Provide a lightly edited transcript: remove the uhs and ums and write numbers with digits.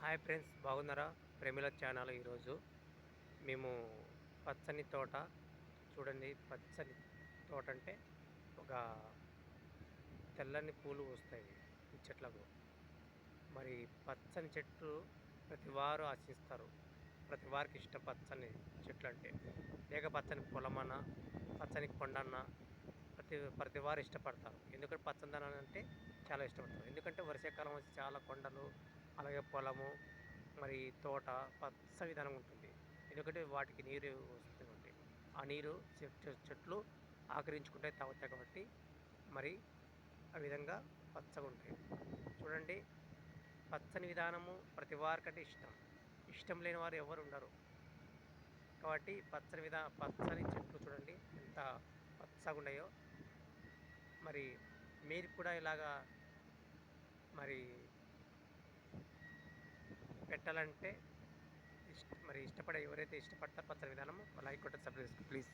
Hi friends, బాగున్నారా? Premila channel. ఈరోజు మేము పచ్చని తోట చూడండి. పచ్చని తోట అంటే ఒక తెల్లని పూలు వస్తాయి ఈ చెట్లకు. మరి పచ్చని చెట్లు ప్రతి వారు ఆశిస్తారు. ప్రతి వారికి ఇష్టం పచ్చని చెట్లు అంటే. లేక పచ్చని పొలమన్నా, పచ్చని కొండన్నా ప్రతి ప్రతి వారు ఇష్టపడతారు. ఎందుకంటే పచ్చదనం అంటే చాలా ఇష్టపడతారు. ఎందుకంటే వర్షాకాలం వచ్చి చాలా కొండలు, అలాగే పొలము, మరి తోట పచ్చ విధానం ఉంటుంది. ఎందుకంటే వాటికి నీరు వస్తుంది కాబట్టి. ఆ నీరు చెట్లు ఆకరించుకుంటాయి, తాగుతాయి కాబట్టి మరి ఆ విధంగా పచ్చగుంటాయి. చూడండి, పచ్చని విధానము ప్రతి వారికంటే ఇష్టం. ఇష్టం లేని వారు ఎవరు ఉండరు. కాబట్టి పచ్చని చెట్లు చూడండి ఎంత పచ్చగున్నాయో. మరి మీరు కూడా ఇలాగా మరి పెట్టాలంటే మరి ఇష్టపడే ఎవరైతే ఇష్టపడతారో పచ్చని విధానము లైక్ కొట్టండి, సబ్స్క్రైబ్ చేసుకోండి ప్లీజ్.